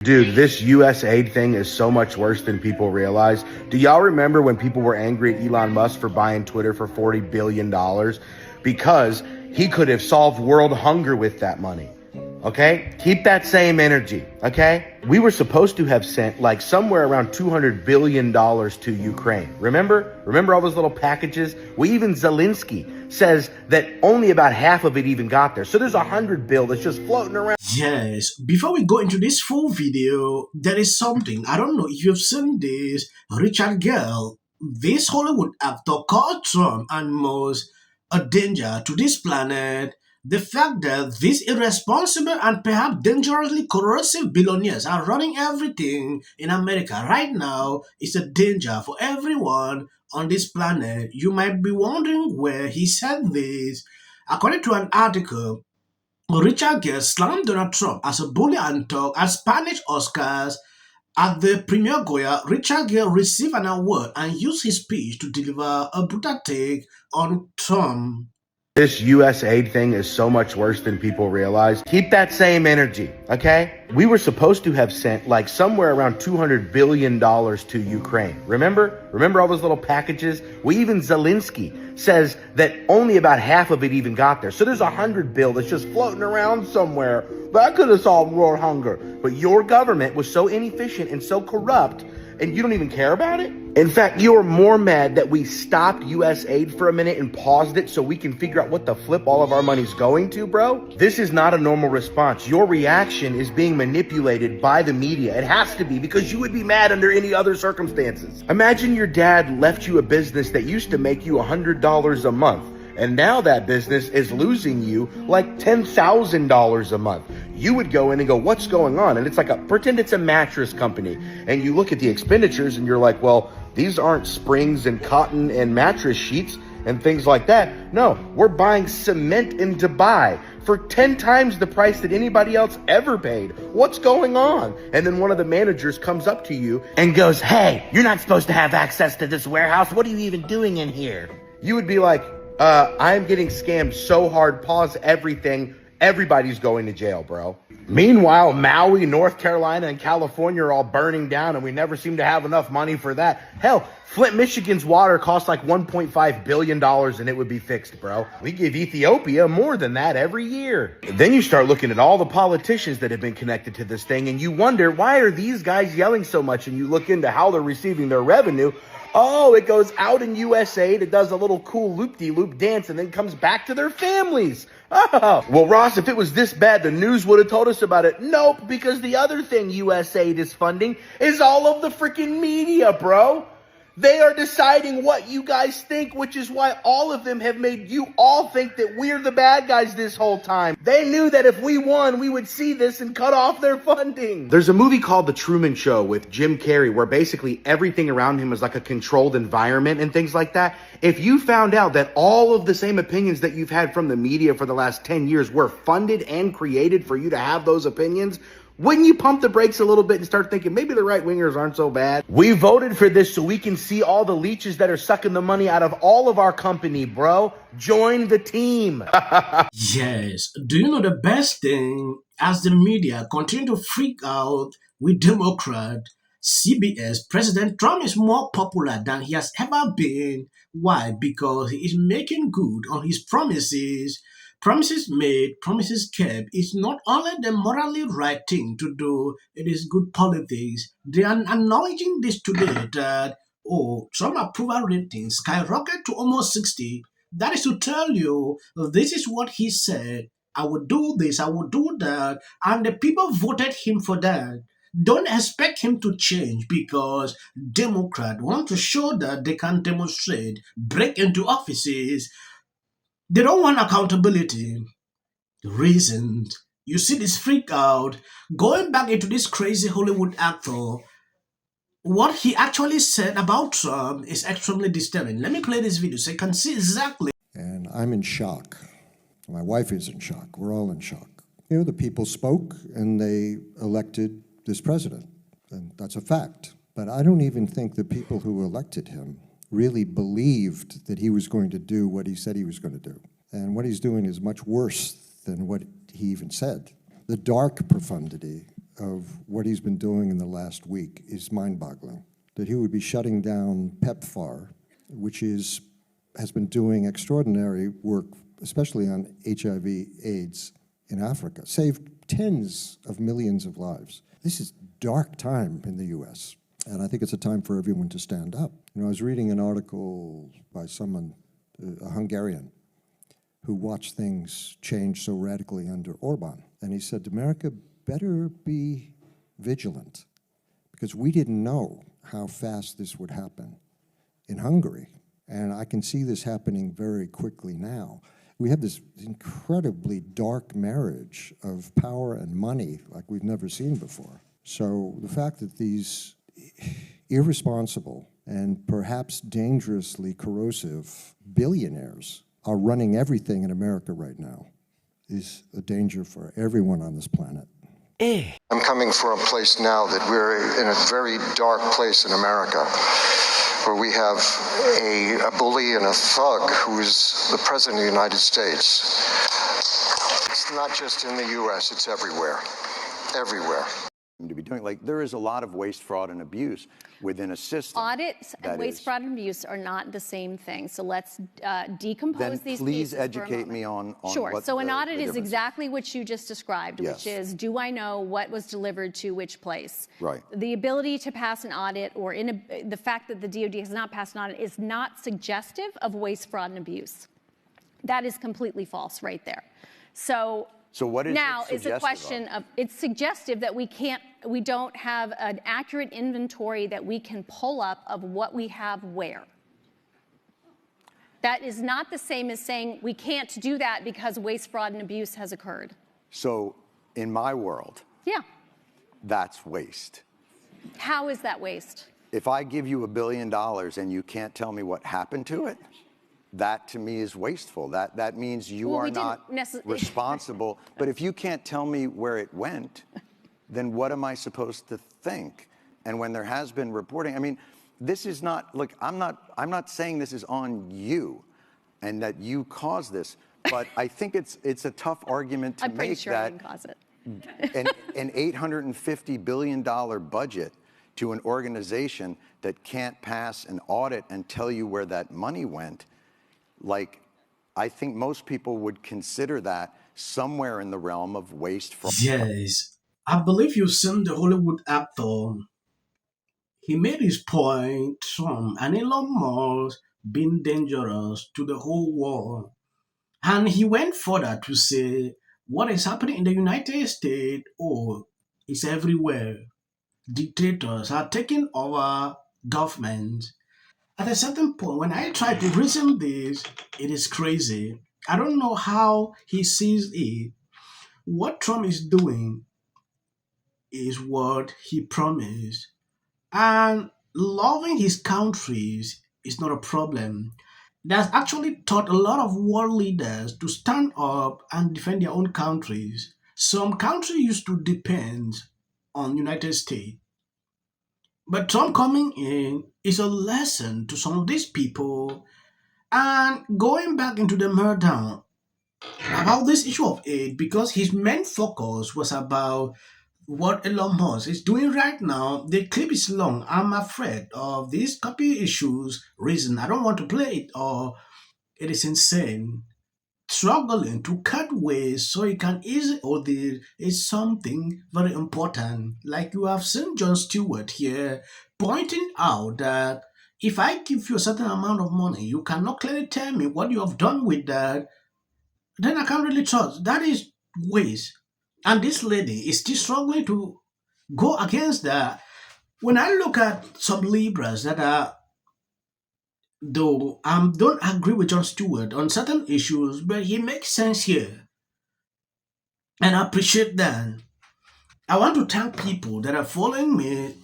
Dude, this USAID thing is so much worse than people realize. Do y'all remember when people were angry at Elon Musk for buying Twitter for $40 billion? Because he could have solved world hunger with that money. Okay? Keep that same energy. Okay? We were supposed to have sent like somewhere around $200 billion to Ukraine. Remember all those little packages? Well, even Zelensky says that only about half of it even got there. So there's $100 billion that's just floating around. Yes, before we go into this full video, there is something. I don't know if you've seen this. Richard Gere, this Hollywood actor, called Trump and Musk a danger to this planet. The fact that these irresponsible and perhaps dangerously corrosive billionaires are running everything in America right now is a danger for everyone on this planet. You might be wondering where he said this. According to an article, Richard Gere slammed Donald Trump as a bully and dog at Spanish Oscars. At the premiere Goya, Richard Gere received an award and used his speech to deliver a brutal take on Trump. This USAID thing is so much worse than people realize. Keep that same energy, okay? We were supposed to have sent like somewhere around $200 billion to Ukraine. Remember all those little packages? Well, even Zelensky says that only about half of it even got there. So there's $100 billion that's just floating around somewhere. That could have solved world hunger. But your government was so inefficient and so corrupt, and you don't even care about it? In fact, you're more mad that we stopped USAID for a minute and paused it so we can figure out what the flip all of our money's going to, bro? This is not a normal response. Your reaction is being manipulated by the media. It has to be, because you would be mad under any other circumstances. Imagine your dad left you a business that used to make you $100 a month, and now that business is losing you like $10,000 a month. You would go in and go, what's going on? And it's like, pretend it's a mattress company. And you look at the expenditures and you're like, well, these aren't springs and cotton and mattress sheets and things like that. No, we're buying cement in Dubai for 10 times the price that anybody else ever paid. What's going on? And then one of the managers comes up to you and goes, hey, you're not supposed to have access to this warehouse. What are you even doing in here? You would be like, I'm getting scammed so hard, pause everything. Everybody's going to jail, bro. Meanwhile, Maui, North Carolina, and California are all burning down, and we never seem to have enough money for that. Hell, Flint, Michigan's water costs like $1.5 billion, and it would be fixed, bro. We give Ethiopia more than that every year. Then you start looking at all the politicians that have been connected to this thing, and you wonder, why are these guys yelling so much? And you look into how they're receiving their revenue. Oh, it goes out in USAID, it does a little cool loop-de-loop dance, and then comes back to their families. Oh, well, Ross, if it was this bad, the news would have told us about it. Nope, because the other thing USAID is funding is all of the freaking media, bro. They are deciding what you guys think, which is why all of them have made you all think that we're the bad guys this whole time. They knew that if we won, we would see this and cut off their funding. There's a movie called The Truman Show with Jim Carrey where basically everything around him is like a controlled environment and things like that. If you found out that all of the same opinions that you've had from the media for the last 10 years were funded and created for you to have those opinions, wouldn't you pump the brakes a little bit and start thinking maybe the right wingers aren't so bad? We voted for this so we can see all the leeches that are sucking the money out of all of our company, bro. Join the team. Yes, do you know the best thing? As the media continue to freak out with Democrat, CBS, President Trump is more popular than he has ever been. Why? Because he is making good on his promises. Promises made, promises kept is not only the morally right thing to do, it is good politics. They are acknowledging this today that, oh, Trump approval rating skyrocketed to almost 60. That is to tell you, this is what he said. I would do this, I would do that, and the people voted him for that. Don't expect him to change because Democrats want to show that they can demonstrate, break into offices. They don't want accountability. Reasons. You see this freak out. Going back into this crazy Hollywood actor, what he actually said about Trump is extremely disturbing. Let me play this video so you can see exactly. And I'm in shock. My wife is in shock. We're all in shock. You know, the people spoke and they elected this president, and that's a fact. But I don't even think the people who elected him really believed that he was going to do what he said he was going to do. And what he's doing is much worse than what he even said. The dark profundity of what he's been doing in the last week is mind-boggling. That he would be shutting down PEPFAR, which has been doing extraordinary work, especially on HIV/AIDS in Africa, saved tens of millions of lives. This is dark time in the U.S., and I think it's a time for everyone to stand up. You know, I was reading an article by someone, a Hungarian, who watched things change so radically under Orban, and he said, America better be vigilant, because we didn't know how fast this would happen in Hungary. And I can see this happening very quickly now. We have this incredibly dark marriage of power and money like we've never seen before. So the fact that these irresponsible and perhaps dangerously corrosive billionaires are running everything in America right now is a danger for everyone on this planet. I'm coming from a place now that we're in a very dark place in America, where we have a bully and a thug who's the President of the United States. It's not just in the U.S., it's everywhere. Everywhere. To be doing. Like, there is a lot of waste, fraud, and abuse within a system. Audits and waste, fraud, and abuse are not the same thing. So let's decompose then these please pieces for a educate moment. me on Sure. what So an audit the is difference exactly what you just described, Yes. which is, do I know what was delivered to which place? Right. The ability to pass an audit, or the fact that the DOD has not passed an audit, is not suggestive of waste, fraud, and abuse. That is completely false right there. So what is now it is a question of? it's suggestive that we don't have an accurate inventory that we can pull up of what we have where. That is not the same as saying we can't do that because waste, fraud, and abuse has occurred. So in my world, Yeah. that's waste. How is that waste? If I give you $1 billion and you can't tell me what happened to it, that to me is wasteful. That means you Well, are we didn't not responsible. But if you can't tell me where it went, then what am I supposed to think? And when there has been reporting, I mean, this is not, look, I'm not saying this is on you and that you caused this, but I think it's a tough argument to I'm pretty make sure I that didn't cause it. an $850 billion budget to an organization that can't pass an audit and tell you where that money went. Like, I think most people would consider that somewhere in the realm of waste, fraud. Yes, I believe you've seen the Hollywood actor. He made his point, Trump and Elon Musk being dangerous to the whole world. And he went further to say what is happening in the United States, it's everywhere. Dictators are taking over government. At a certain point, when I try to reason this, it is crazy. I don't know how he sees it. What Trump is doing is what he promised. And loving his countries is not a problem. That's actually taught a lot of world leaders to stand up and defend their own countries. Some countries used to depend on United States. But Trump coming in is a lesson to some of these people. And going back into the meltdown about this issue of aid, because his main focus was about what Elon Musk is doing right now. The clip is long. I'm afraid of these copy issues reason. I don't want to play it, or it is insane. Struggling to cut waste so you can easily audit is something very important. Like you have seen Jon Stewart here pointing out that if I give you a certain amount of money, you cannot clearly tell me what you have done with that, then I can't really trust. That is waste. And this lady is still struggling to go against that. When I look at some Libras that are, though I don't agree with Jon Stewart on certain issues, but he makes sense here. And I appreciate that. I want to thank people that are following me.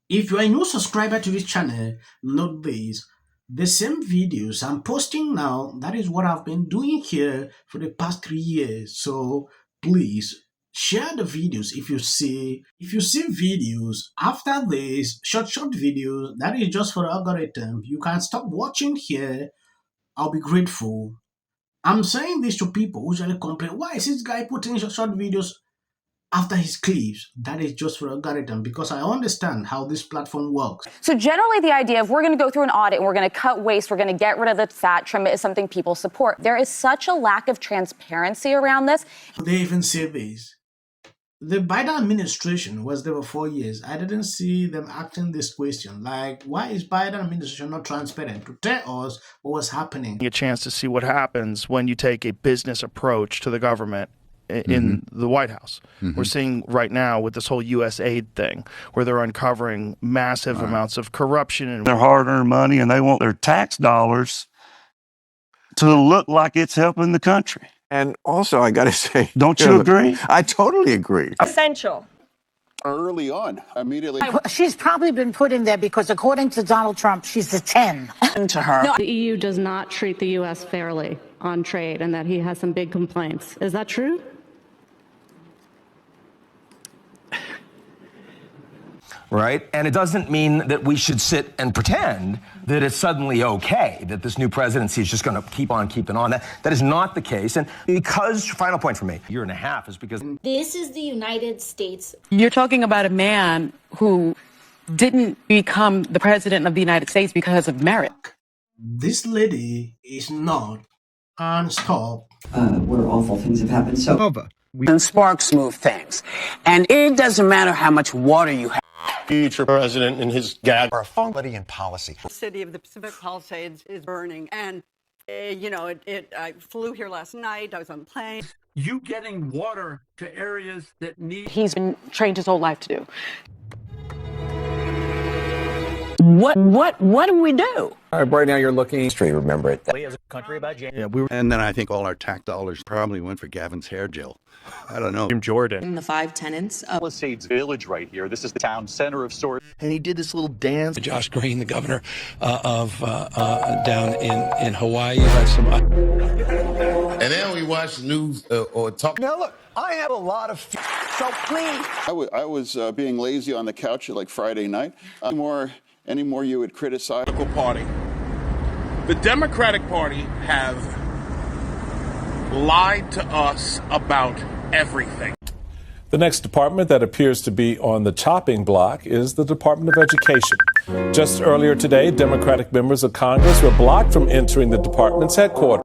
If you are a new subscriber to this channel, note this. The same videos I'm posting now, that is what I've been doing here for the past 3 years. So please share the videos if you see videos after this, short videos, that is just for the algorithm. You can stop watching here. I'll be grateful. I'm saying this to people who usually complain, why is this guy putting short videos? after his clips, that is just for algorithm, because I understand how this platform works. So generally the idea of we're going to go through an audit and we're going to cut waste, we're going to get rid of the fat, trim it, is something people support. There is such a lack of transparency around this. They even say this. The Biden administration was there for 4 years. I didn't see them asking this question. Like, why is Biden administration not transparent to tell us what was happening? A chance to see what happens when you take a business approach to the government in the White House. We're seeing right now with this whole USAID thing, where they're uncovering massive amounts of corruption. And their hard-earned money, and they want their tax dollars to look like it's helping the country. And also, I got to say, don't you agree? I totally agree. Essential. Early on, immediately. She's probably been put in there because, according to Donald Trump, she's a 10. To her. No, the EU does not treat the U.S. fairly on trade, and that he has some big complaints. Is that true? Right? And it doesn't mean that we should sit and pretend that it's suddenly okay, that this new presidency is just going to keep on keeping on. That is not the case. And because, final point for me, a year and a half is because... This is the United States. You're talking about a man who didn't become the president of the United States because of merit. This lady is not unstopped. Where awful things have happened. So, and sparks move things. And it doesn't matter how much water you have. Future president and his gag are somebody in policy. The city of the Pacific Palisades is burning. And, I flew here last night. I was on a plane. You getting water to areas that need... He's been trained his whole life to do. What do we do? Right now you're looking straight. Remember it. As a country about and then I think all our tax dollars probably went for Gavin's hair gel. I don't know. Jim Jordan. The 5 tenants of Palisades Village right here. This is the town center of sorts. And he did this little dance. Josh Green, the governor of down in Hawaii. And then we watch the news or talk. Now look, I have a lot of so please. I was being lazy on the couch like Friday night. Any more you would criticize? Party. The Democratic Party have lied to us about everything. The next department that appears to be on the chopping block is the Department of Education. Just earlier today, Democratic members of Congress were blocked from entering the department's headquarters.